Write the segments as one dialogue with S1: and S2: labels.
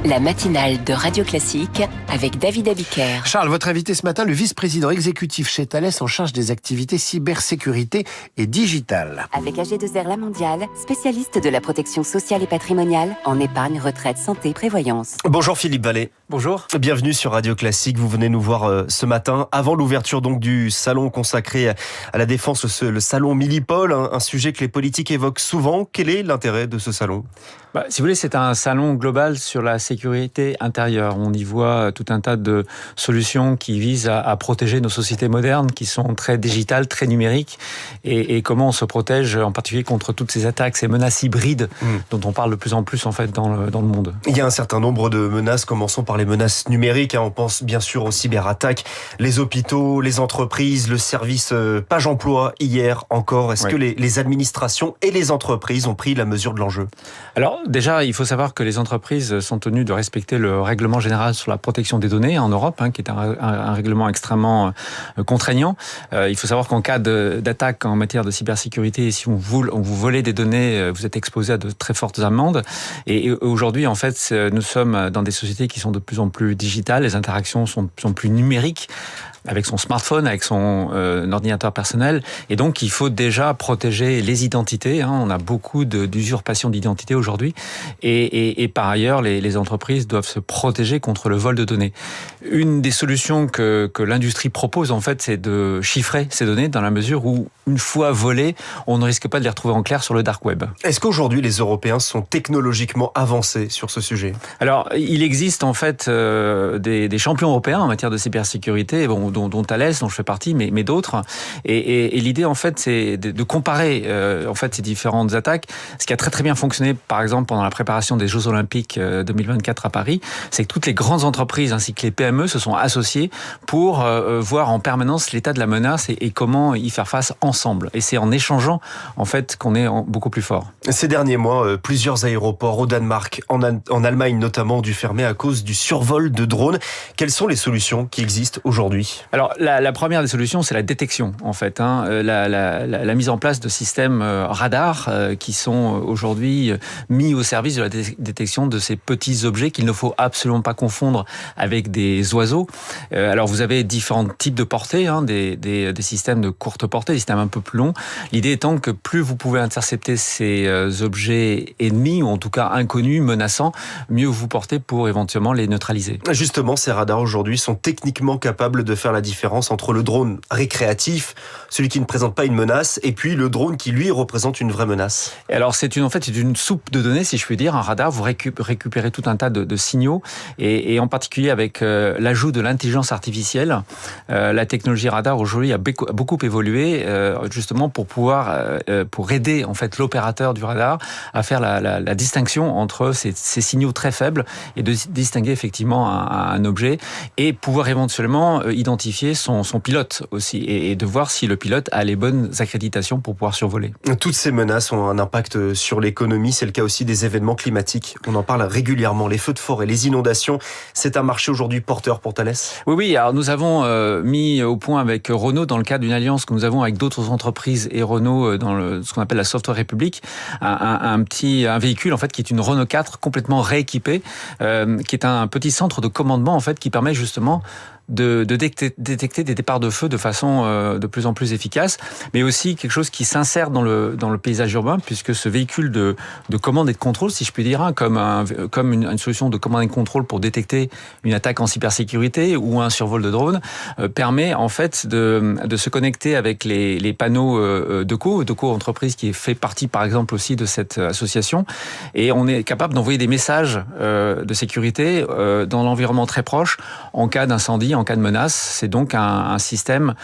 S1: La matinale de Radio Classique avec David Abiker.
S2: Charles, votre invité ce matin, le vice-président exécutif chez Thales en charge des activités cybersécurité et digitale.
S1: Avec AG2R La Mondiale, spécialiste de la protection sociale et patrimoniale en épargne, retraite, santé, prévoyance.
S3: Bonjour Philippe Vallée.
S4: Bonjour.
S3: Bienvenue sur Radio Classique. Vous venez nous voir ce matin avant l'ouverture donc du salon consacré à la défense, le salon Milipol, un sujet que les politiques évoquent souvent. Quel est l'intérêt de ce salon ?
S4: Si vous voulez, c'est un salon global sur la sécurité intérieure. On y voit tout un tas de solutions qui visent à protéger nos sociétés modernes, qui sont très digitales, très numériques, et comment on se protège en particulier contre toutes ces attaques, ces menaces hybrides dont on parle de plus en plus en fait dans le monde.
S3: Il y a un certain nombre de menaces, commençons par les menaces numériques. On pense bien sûr aux cyberattaques, les hôpitaux, les entreprises, le service Page Emploi hier encore. Est-ce que les administrations et les entreprises ont pris la mesure de l'enjeu ?
S4: Alors déjà, il faut savoir que les entreprises sont tenues de respecter le règlement général sur la protection des données en Europe, qui est un règlement extrêmement contraignant. Il faut savoir qu'en cas d'attaque en matière de cybersécurité, si on vous volez des données, vous êtes exposé à de très fortes amendes. Et aujourd'hui, en fait, nous sommes dans des sociétés qui sont de plus en plus digitales, les interactions sont plus numériques, avec son smartphone, avec son ordinateur personnel. Et donc, il faut déjà protéger les identités. On a beaucoup d'usurpation d'identité aujourd'hui. Et par ailleurs, les entreprises doivent se protéger contre le vol de données. Une des solutions que l'industrie propose, en fait, c'est de chiffrer ces données dans la mesure où, une fois volées, on ne risque pas de les retrouver en clair sur le dark web.
S3: Est-ce qu'aujourd'hui, les Européens sont technologiquement avancés sur ce sujet ?
S4: Alors, il existe en fait des champions européens en matière de cybersécurité, dont Thales, dont je fais partie, mais d'autres. Et l'idée, en fait, c'est de comparer en fait ces différentes attaques. Ce qui a très très bien fonctionné, par exemple, pendant la préparation des Jeux Olympiques 2024 à Paris, c'est que toutes les grandes entreprises ainsi que les PME se sont associées pour voir en permanence l'état de la menace et comment y faire face ensemble. Et c'est en échangeant, en fait, qu'on est beaucoup plus fort.
S3: Ces derniers mois, plusieurs aéroports au Danemark, en Allemagne notamment, ont dû fermer à cause du survol de drones. Quelles sont les solutions qui existent aujourd'hui ?
S4: Alors, la première des solutions, c'est la détection, en fait. La mise en place de systèmes radars qui sont aujourd'hui mis au service de la détection de ces petits objets qu'il ne faut absolument pas confondre avec des oiseaux. Alors, vous avez différents types de portées, des systèmes de courte portée, des systèmes un peu plus longs. L'idée étant que plus vous pouvez intercepter ces objets ennemis, ou en tout cas inconnus, menaçants, mieux vous portez pour éventuellement les neutraliser.
S3: Justement, ces radars aujourd'hui sont techniquement capables de faire la différence entre le drone récréatif, celui qui ne présente pas une menace, et puis le drone qui, lui, représente une vraie menace.
S4: Et alors, c'est une soupe de données, si je puis dire. Un radar, vous récupérez tout un tas de signaux, et en particulier avec l'ajout de l'intelligence artificielle, la technologie radar aujourd'hui a beaucoup évolué, justement pour pouvoir, pour aider en fait l'opérateur du radar à faire la distinction entre ces signaux très faibles et de distinguer effectivement un objet et pouvoir éventuellement identifier son pilote aussi et de voir si le pilote a les bonnes accréditations pour pouvoir survoler.
S3: Toutes ces menaces ont un impact sur l'économie, c'est le cas aussi des événements climatiques. On en parle régulièrement, les feux de forêt, les inondations, c'est un marché aujourd'hui porteur pour Thales ?
S4: Oui, alors nous avons mis au point avec Renault, dans le cadre d'une alliance que nous avons avec d'autres entreprises et Renault dans ce qu'on appelle la Software République, un véhicule en fait qui est une Renault 4 complètement rééquipée, qui est un petit centre de commandement en fait qui permet justement de détecter des départs de feu de façon de plus en plus efficace, mais aussi quelque chose qui s'insère dans le paysage urbain, puisque ce véhicule de commande et de contrôle, si je puis dire, comme une solution de commande et de contrôle pour détecter une attaque en cybersécurité ou un survol de drone, permet en fait de se connecter avec les panneaux Deco entreprise qui fait partie par exemple aussi de cette association, et on est capable d'envoyer des messages de sécurité dans l'environnement très proche en cas d'incendie, en cas de menace. C'est donc un système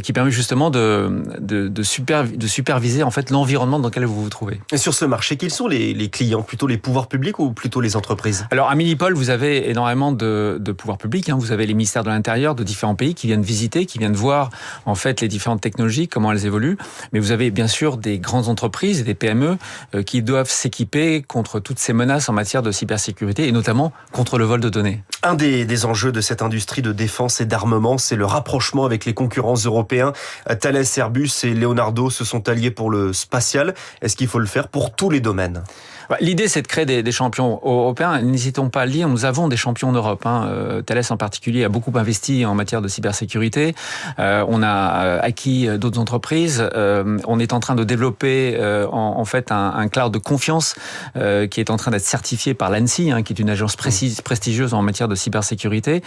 S4: qui permet justement de superviser en fait l'environnement dans lequel vous vous trouvez.
S3: Et sur ce marché, quels sont les clients ? Plutôt les pouvoirs publics ou plutôt les entreprises ?
S4: Alors à Milipol, vous avez énormément de pouvoirs publics. Vous avez les ministères de l'Intérieur de différents pays qui viennent visiter, qui viennent voir en fait les différentes technologies, comment elles évoluent. Mais vous avez bien sûr des grandes entreprises et des PME qui doivent s'équiper contre toutes ces menaces en matière de cybersécurité et notamment contre le vol de données.
S3: Un des enjeux de cette industrie de défense et d'armement, c'est le rapprochement avec les concurrents européens. Thales, Airbus et Leonardo se sont alliés pour le spatial. Est-ce qu'il faut le faire pour tous les domaines ?
S4: L'idée, c'est de créer des champions européens. N'hésitons pas à le dire, nous avons des champions d'Europe. Thales en particulier a beaucoup investi en matière de cybersécurité. On a acquis d'autres entreprises. On est en train de développer en fait un cloud de confiance qui est en train d'être certifié par l'ANSSI, qui est une agence prestigieuse en matière de cybersécurité.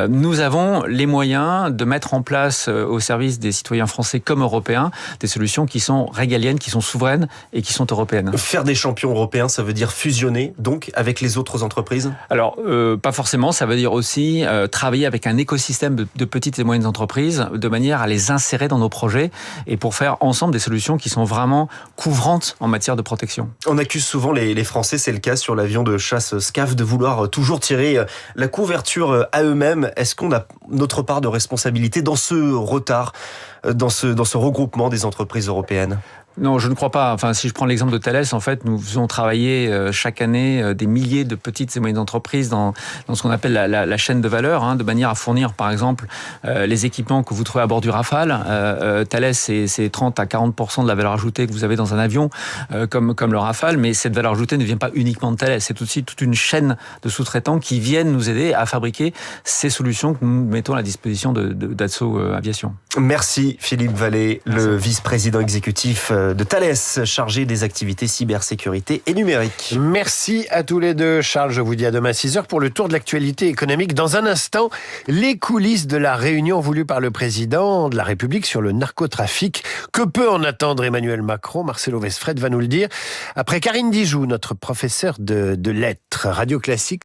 S4: Nous avons les moyens de mettre en place au service des citoyens français comme européens des solutions qui sont régaliennes, qui sont souveraines et qui sont européennes.
S3: Faire des champions européens, ça veut dire fusionner donc avec les autres entreprises ?
S4: Alors, pas forcément. Ça veut dire aussi travailler avec un écosystème de petites et moyennes entreprises de manière à les insérer dans nos projets et pour faire ensemble des solutions qui sont vraiment couvrantes en matière de protection.
S3: On accuse souvent les Français, c'est le cas sur l'avion de chasse SCAF, de vouloir toujours tirer la couverture à eux-mêmes. Est-ce qu'on a notre part de responsabilité dans ce retard, dans ce regroupement des entreprises européennes ?
S4: Non, je ne crois pas. Enfin, si je prends l'exemple de Thales, en fait, nous faisons travailler chaque année des milliers de petites et moyennes entreprises dans ce qu'on appelle la chaîne de valeur, de manière à fournir, par exemple, les équipements que vous trouvez à bord du Rafale. Thales, c'est 30 à 40% de la valeur ajoutée que vous avez dans un avion, comme le Rafale, mais cette valeur ajoutée ne vient pas uniquement de Thales. C'est aussi toute une chaîne de sous-traitants qui viennent nous aider à fabriquer ces solutions que nous mettons à la disposition d'Assaut Aviation.
S3: Merci Philippe Vallée, le vice-président exécutif de Thales, chargé des activités cybersécurité et numérique.
S2: Merci à tous les deux. Charles, je vous dis à demain 6h pour le tour de l'actualité économique. Dans un instant, les coulisses de la réunion voulue par le président de la République sur le narcotrafic. Que peut en attendre Emmanuel Macron ? Marcelo Vesfred va nous le dire. Après Karine Dijoux, notre professeur de lettres. Radio Classique.